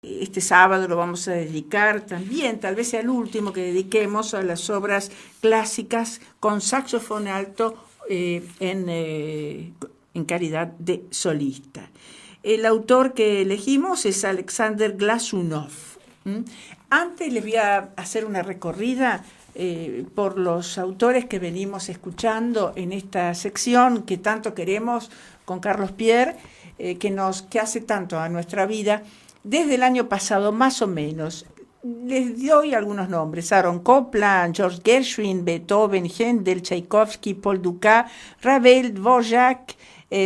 Este sábado lo vamos a dedicar también, tal vez sea el último que dediquemos a las obras clásicas con saxofón alto en calidad de solista. El autor que elegimos es Alexander Glazunov. Antes les voy a hacer una recorrida por los autores que venimos escuchando en esta sección que tanto queremos con Carlos Pierre, que hace tanto a nuestra vida desde el año pasado más o menos. Les doy algunos nombres: Aaron Copland, George Gershwin, Beethoven, Händel, Tchaikovsky, Paul Dukas, Ravel, Dvorak,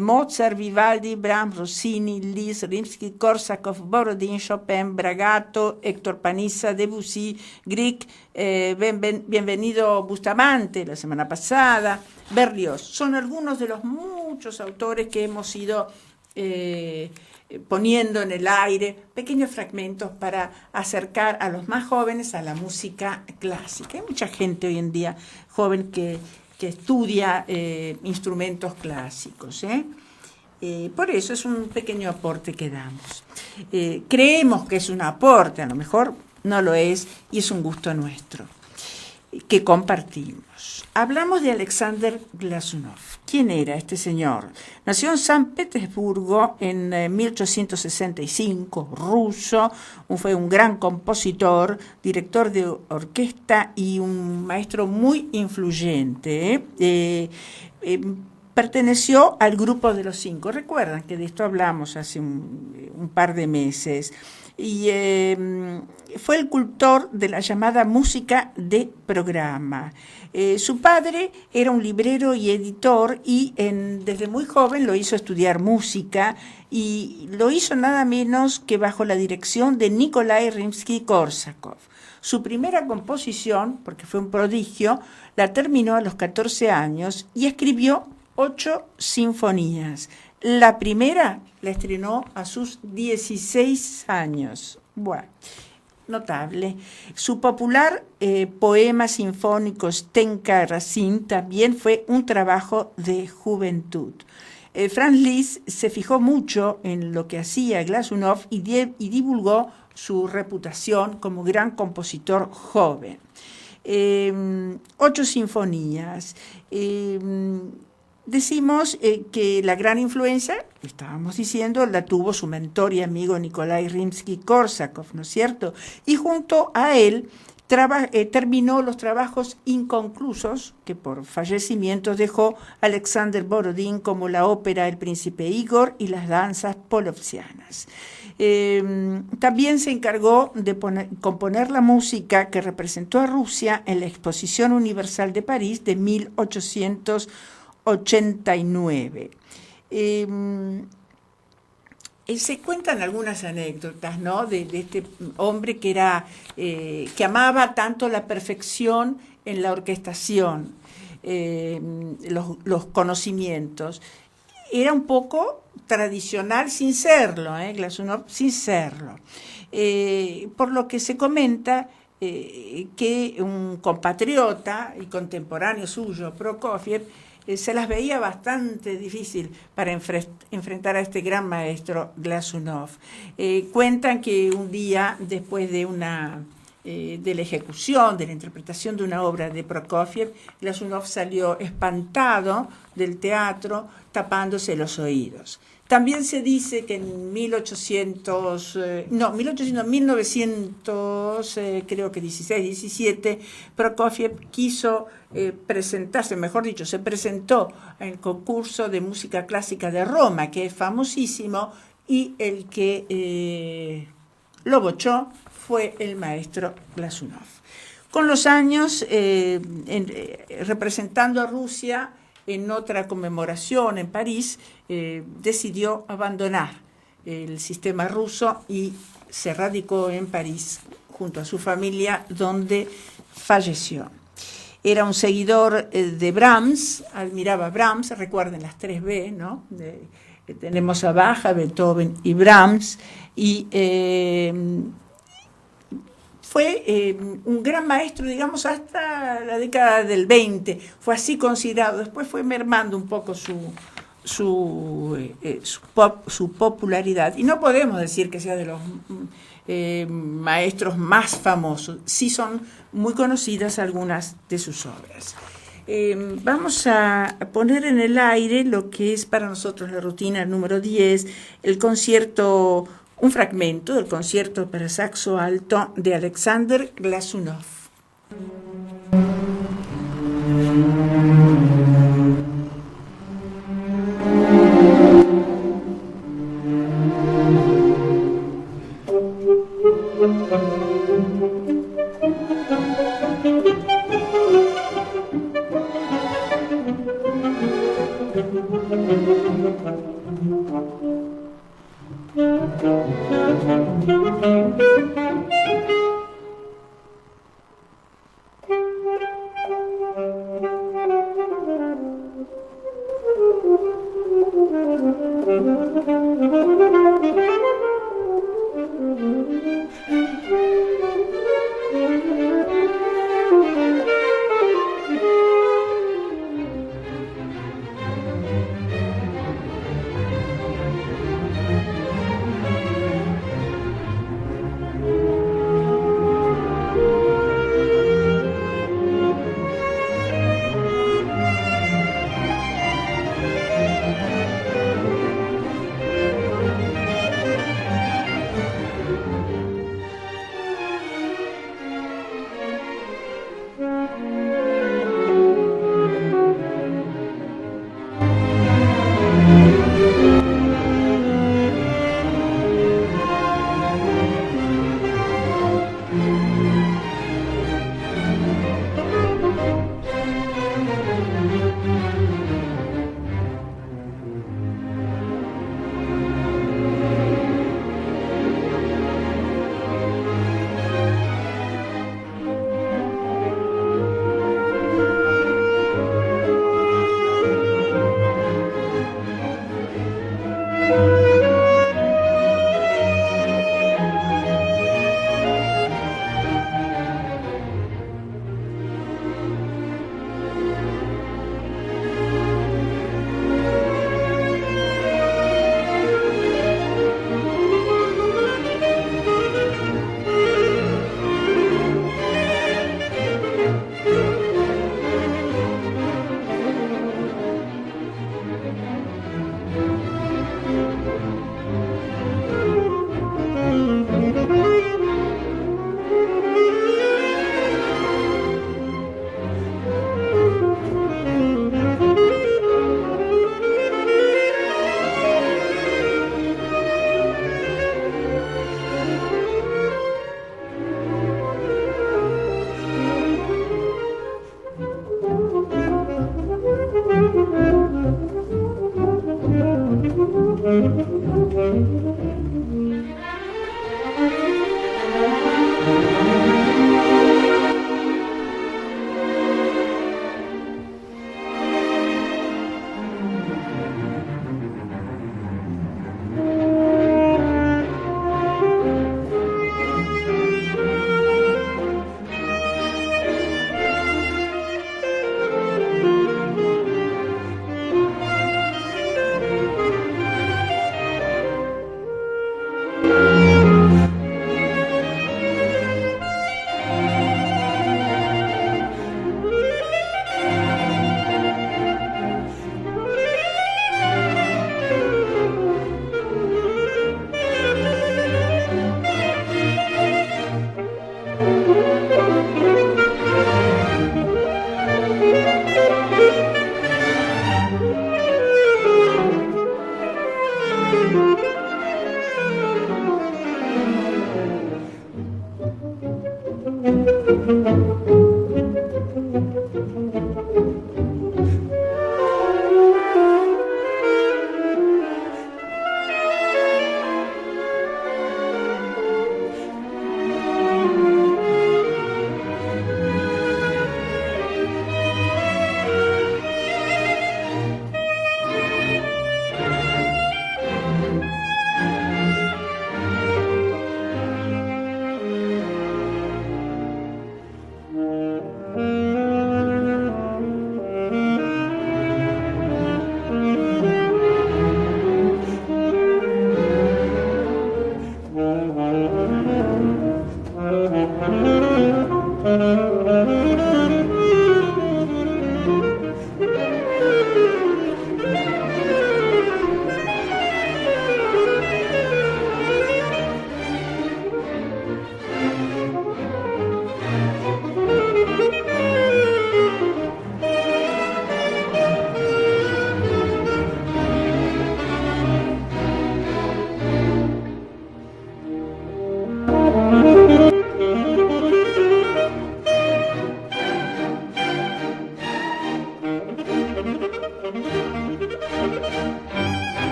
Mozart, Vivaldi, Brahms, Rossini, Liszt, Rimsky-Korsakov, Borodin, Chopin, Bragato, Héctor Panizza, Debussy, Grieg, Bienvenido Bustamante la semana pasada, Berlioz. Son algunos de los muchos autores que hemos ido poniendo en el aire, pequeños fragmentos para acercar a los más jóvenes a la música clásica. Hay mucha gente hoy en día joven que estudia instrumentos clásicos. Por eso es un pequeño aporte que damos. Creemos que es un aporte, a lo mejor no lo es, y es un gusto nuestro que compartimos. Hablamos de Alexander Glazunov. ¿Quién era este señor? Nació en San Petersburgo en 1865, ruso, fue un gran compositor, director de orquesta y un maestro muy influyente. Perteneció al grupo de los cinco. Recuerdan que de esto hablamos hace un par de meses. Y fue el cultor de la llamada música de programa. Su padre era un librero y editor y desde muy joven lo hizo estudiar música, y lo hizo nada menos que bajo la dirección de Nikolai Rimsky-Korsakov. Su primera composición, porque fue un prodigio, la terminó a los 14 años y escribió 8 sinfonías. La primera la estrenó a sus 16 años. Bueno, notable. Su popular poema sinfónico Stenka Razin también fue un trabajo de juventud. Franz Liszt se fijó mucho en lo que hacía Glazunov y divulgó su reputación como gran compositor joven. 8 sinfonías. Decimos que la gran influencia, estábamos diciendo, la tuvo su mentor y amigo Nikolai Rimsky-Korsakov, ¿no es cierto? Y junto a él terminó los trabajos inconclusos que por fallecimientos dejó Alexander Borodin, como la ópera El Príncipe Igor y las danzas polovtsianas. También se encargó de componer la música que representó a Rusia en la Exposición Universal de París de 1889. Se cuentan algunas anécdotas, ¿no?, de este hombre que amaba tanto la perfección en la orquestación, los conocimientos. Era un poco tradicional sin serlo, Glazunov sin serlo. Por lo que se comenta que un compatriota y contemporáneo suyo, Prokofiev, se las veía bastante difícil para enfrentar a este gran maestro Glazunov. Cuentan que un día, después de la ejecución, de la interpretación de una obra de Prokofiev, Glazunov salió espantado del teatro, tapándose los oídos. También se dice que en 1900, creo que 16, 17, Prokofiev quiso presentarse, mejor dicho, se presentó en el concurso de música clásica de Roma, que es famosísimo, y el que lo bochó fue el maestro Glazunov. Con los años, representando a Rusia en otra conmemoración en París, decidió abandonar el sistema ruso y se radicó en París junto a su familia, donde falleció. Era un seguidor de Brahms, admiraba a Brahms, recuerden las 3B, ¿no? Tenemos a Bach, a Beethoven y Brahms, y fue un gran maestro, digamos, hasta la década del 20, fue así considerado. Después fue mermando un poco su popularidad. Y no podemos decir que sea de los maestros más famosos. Sí son muy conocidas algunas de sus obras. Vamos a poner en el aire lo que es para nosotros la rutina número 10, el concierto, un fragmento del concierto para saxo alto de Alexander Glazunov.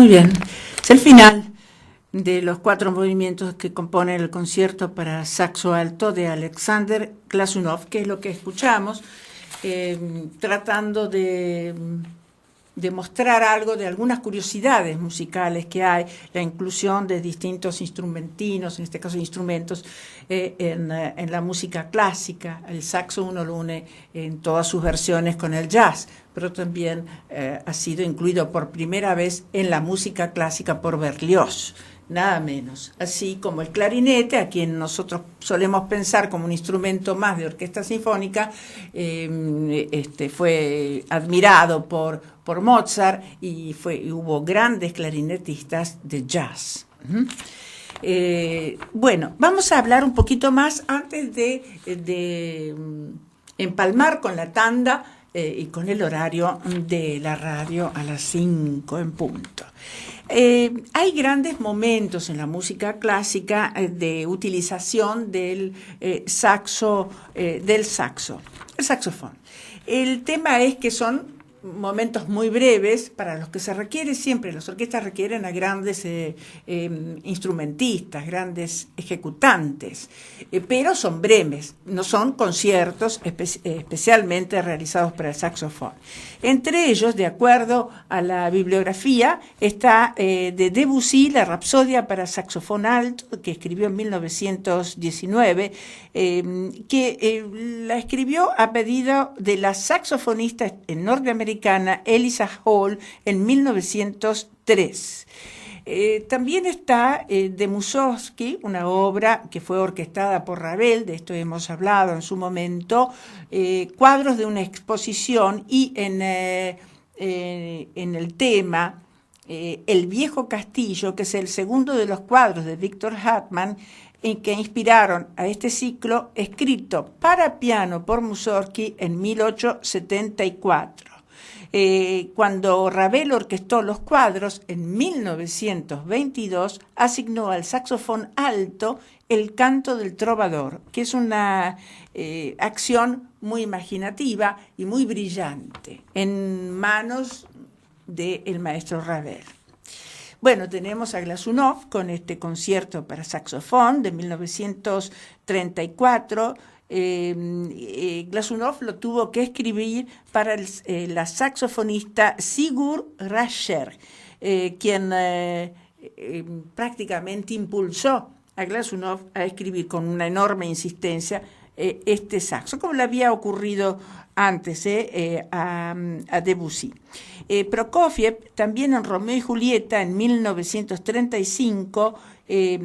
Muy bien, es el final de los 4 movimientos que componen el concierto para saxo alto de Alexander Glazunov, que es lo que escuchamos, tratando de mostrar algo de algunas curiosidades musicales que hay, la inclusión de distintos instrumentinos, en este caso instrumentos, en la música clásica. El saxo uno lo une en todas sus versiones con el jazz, pero también ha sido incluido por primera vez en la música clásica por Berlioz, nada menos. Así como el clarinete, a quien nosotros solemos pensar como un instrumento más de orquesta sinfónica, fue admirado por Mozart y hubo grandes clarinetistas de jazz. Bueno, vamos a hablar un poquito más antes de empalmar con la tanda y con el horario de la radio a las 5 en punto. Hay grandes momentos en la música clásica de utilización del saxofón. El tema es que son momentos muy breves para los que se requiere siempre. Las orquestas requieren a grandes instrumentistas, grandes ejecutantes, pero son breves, no son conciertos especialmente realizados para el saxofón. Entre ellos, de acuerdo a la bibliografía, está de Debussy, la Rapsodia para saxofón alto, que escribió en 1919, que la escribió a pedido de la saxofonista norteamericana Eliza Hall en 1903. También está de Mussorgsky, una obra que fue orquestada por Ravel, de esto hemos hablado en su momento, cuadros de una exposición y en el tema El viejo castillo, que es el segundo de los cuadros de Victor Hartmann, en que inspiraron a este ciclo, escrito para piano por Mussorgsky en 1874. Cuando Ravel orquestó los cuadros, en 1922 asignó al saxofón alto el canto del trovador, que es una acción muy imaginativa y muy brillante, en manos del maestro Ravel. Bueno, tenemos a Glazunov con este concierto para saxofón de 1934. Glazunov lo tuvo que escribir para la saxofonista Sigurd Rascher, quien prácticamente impulsó a Glazunov a escribir con una enorme insistencia este saxo, como le había ocurrido antes a Debussy. Prokofiev, también en Romeo y Julieta, en 1935,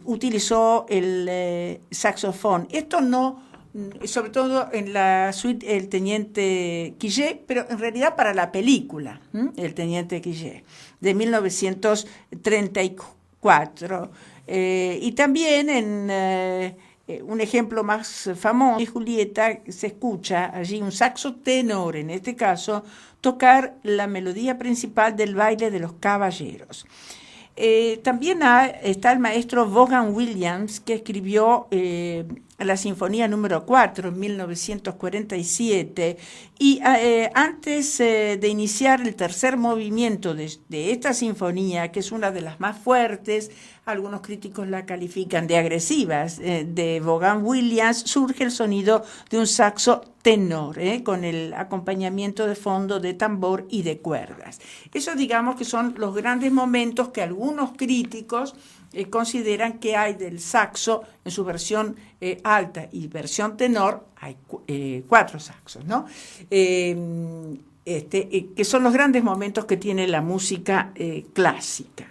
utilizó el saxofón. Esto no, sobre todo en la suite El Teniente Quillet, pero en realidad para la película, El Teniente Quillet, de 1934. Y también en un ejemplo más famoso, Julieta, se escucha allí un saxo tenor, en este caso, tocar la melodía principal del baile de los caballeros. También está el maestro Vaughan Williams, que escribió la Sinfonía número 4 en 1947, y antes de iniciar el tercer movimiento de esta sinfonía, que es una de las más fuertes, algunos críticos la califican de agresivas, de Vaughan Williams, surge el sonido de un saxo tenor, con el acompañamiento de fondo de tambor y de cuerdas. Eso, digamos, que son los grandes momentos que algunos críticos consideran que hay del saxo en su versión alta y versión tenor. Hay 4 saxos, ¿no? Que son los grandes momentos que tiene la música clásica.